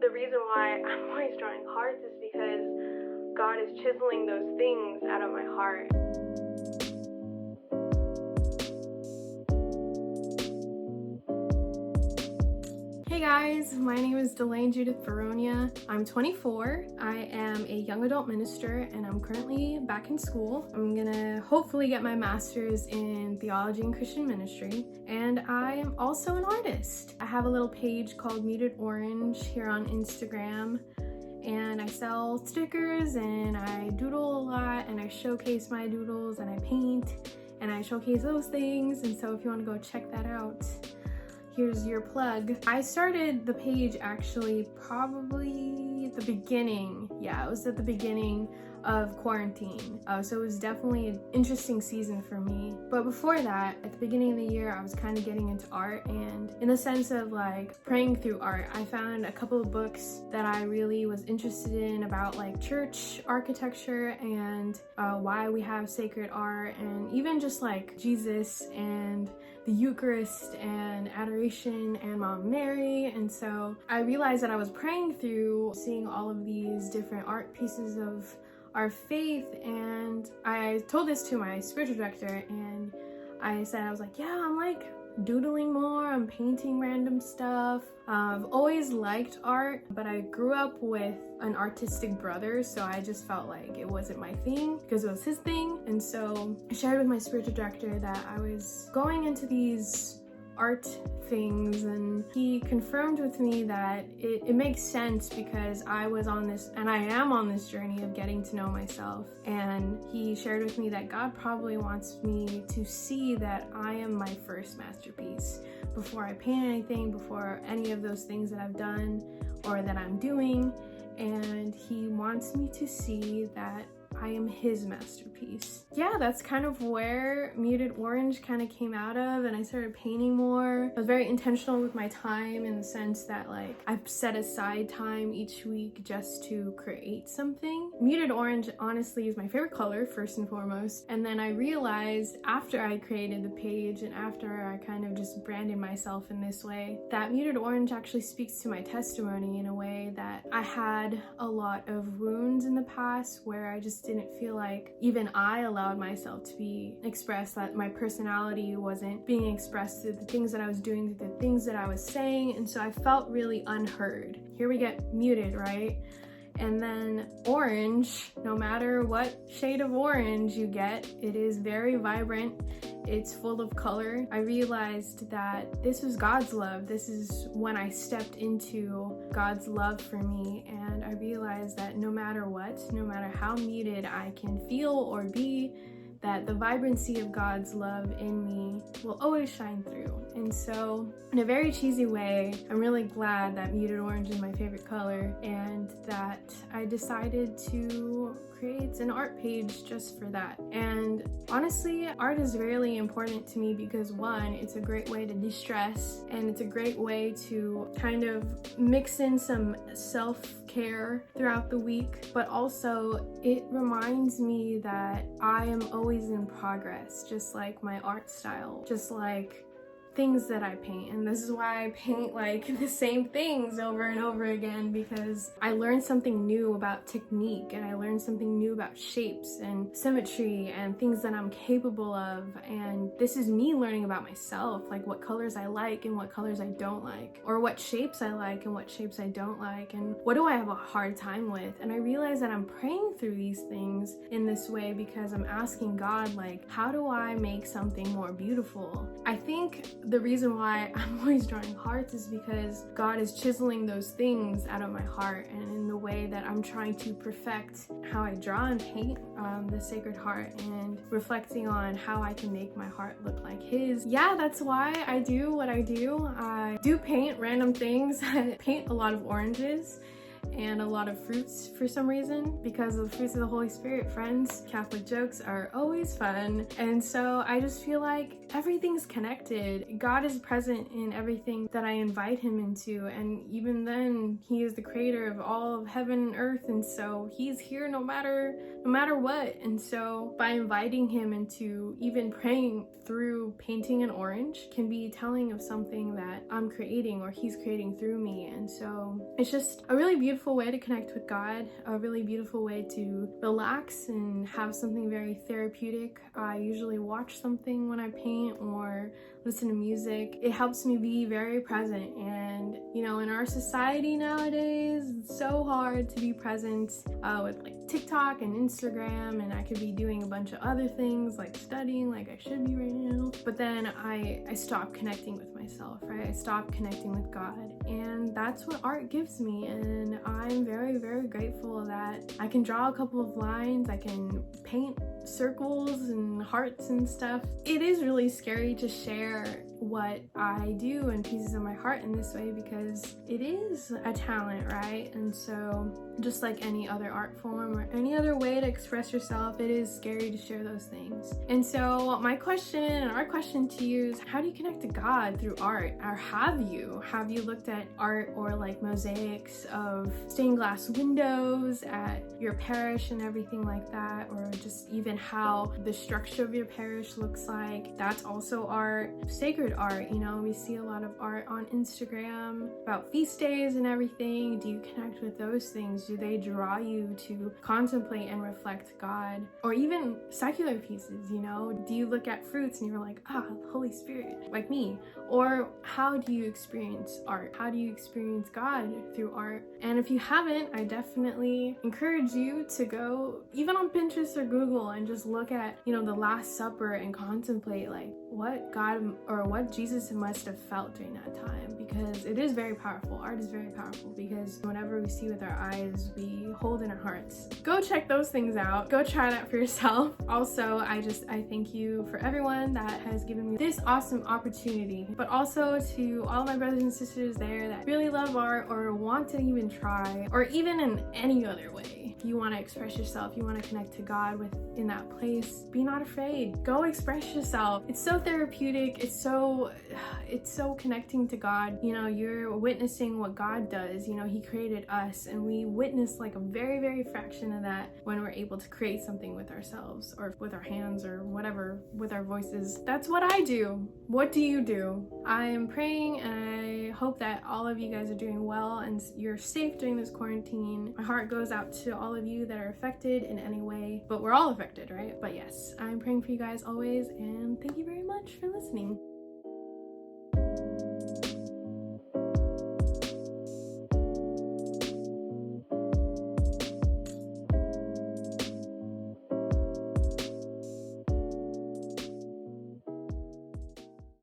the reason why I'm always drawing hearts is because God is chiseling those things out of my heart. Hey guys, my name is Delaine Judith Baronia. I'm 24. I am a young adult minister and I'm currently back in school. I'm gonna hopefully get my master's in theology and Christian ministry, and I am also an artist. I have a little page called Muted Orange here on Instagram, and I sell stickers and I doodle a lot and I showcase my doodles and I paint and I showcase those things. And so if you want to go check that out, here's your plug. I started the page actually probably at the beginning. Yeah, it was at the beginning of quarantine. So it was definitely an interesting season for me. But before that, at the beginning of the year, I was kind of getting into art, and in the sense of like praying through art, I found a couple of books that I really was interested in about like church architecture and why we have sacred art, and even just like Jesus and the Eucharist and adoration and Mom Mary. And so I realized that I was praying through seeing all of these different art pieces of our faith, and I told this to my spiritual director, and I said, I was like, yeah, I'm like doodling more, I'm painting random stuff. I've always liked art, but I grew up with an artistic brother, so I just felt like it wasn't my thing because it was his thing. And so I shared with my spiritual director that I was going into these art things, and he confirmed with me that it makes sense because I was on this, and I am on this journey of getting to know myself. And he shared with me that God probably wants me to see that I am my first masterpiece before I paint anything, before any of those things that I've done or that I'm doing. And he wants me to see that I am his masterpiece. Yeah, that's kind of where Muted Orange kind of came out of, and I started painting more. I was very intentional with my time in the sense that like I've set aside time each week just to create something. Muted Orange honestly is my favorite color first and foremost, and then I realized after I created the page and after I kind of just branded myself in this way that Muted Orange actually speaks to my testimony in a way that I had a lot of wounds in the past where I just didn't feel like even I allowed myself to be expressed, that my personality wasn't being expressed through the things that I was doing, through the things that I was saying, and so I felt really unheard. Here we get muted, right? And then orange, no matter what shade of orange you get, it is very vibrant. It's full of color. I realized that this was God's love. This is when I stepped into God's love for me, and I realized that no matter what, no matter how muted I can feel or be, that the vibrancy of God's love in me will always shine through. And so, in a very cheesy way, I'm really glad that Muted Orange is my favorite color and that I decided to create an art page just for that. And honestly, art is really important to me because one, it's a great way to de-stress, and it's a great way to kind of mix in some self-care throughout the week, but also it reminds me that I am always in progress, just like my art style, just like things that I paint. And this is why I paint like the same things over and over again, because I learned something new about technique, and I learned something new about shapes and symmetry and things that I'm capable of. And this is me learning about myself, like what colors I like and what colors I don't like, or what shapes I like and what shapes I don't like, and what do I have a hard time with. And I realize that I'm praying through these things in this way because I'm asking God, like, how do I make something more beautiful? I think the reason why I'm always drawing hearts is because God is chiseling those things out of my heart, and in the way that I'm trying to perfect how I draw and paint the Sacred Heart, and reflecting on how I can make my heart look like his. Yeah, that's why I do what I do. I do paint random things. I paint a lot of oranges, and a lot of fruits for some reason, because of the fruits of the Holy Spirit, friends. Catholic jokes are always fun. And so I just feel like everything's connected. God is present in everything that I invite him into, and even then, he is the creator of all of heaven and earth, and so he's here no matter what. And so by inviting him into even praying through painting an orange can be telling of something that I'm creating or he's creating through me. And so it's just a really beautiful way to connect with God, a really beautiful way to relax and have something very therapeutic. I usually watch something when I paint or listen to music. It helps me be very present, and you know, in our society nowadays, it's so hard to be present with like TikTok and Instagram, and I could be doing a bunch of other things like studying like I should be right now, but then I stop connecting with myself, right? I stop connecting with God, and that's what art gives me. And I'm very, very grateful that I can draw a couple of lines, I can paint circles and hearts and stuff. It is really scary to share what I do and pieces of my heart in this way, because it is a talent, right? And so just like any other art form or any other way to express yourself, it is scary to share those things. And so my question and our question to you is, how do you connect to God through art? Or have you looked at art or like mosaics of stained glass windows at your parish and everything like that, or just even how the structure of your parish looks like? That's also art. Sacred art, you know, we see a lot of art on Instagram about feast days and everything. Do you connect with those things? Do they draw you to contemplate and reflect God? Or even secular pieces, you know, do you look at fruits and you're like, the Holy Spirit, like me? Or how do you experience art? How do you experience God through art? And if you haven't, I definitely encourage you to go even on Pinterest or Google and just look at, you know, the Last Supper and contemplate like what God or what Jesus must have felt during that time, because it is very powerful. Art is very powerful, because whatever we see with our eyes, we hold in our hearts. Go check those things out. Go try that for yourself. Also, I thank you for everyone that has given me this awesome opportunity, but also to all my brothers and sisters there that really love art or want to even try, or even in any other way. If you want to express yourself, you want to connect to God in that place, be not afraid. Go express yourself. It's so therapeutic. It's so connecting to God. You know, you're witnessing what God does. You know, he created us, and we witness like a very, very fraction of that when we're able to create something with ourselves or with our hands or whatever, with our voices. That's what I do. What do you do? I am praying, and I hope that all of you guys are doing well and you're safe during this quarantine. My heart goes out to all of you that are affected in any way, but we're all affected, right? But yes, I'm praying for you guys always, and thank you very much for listening.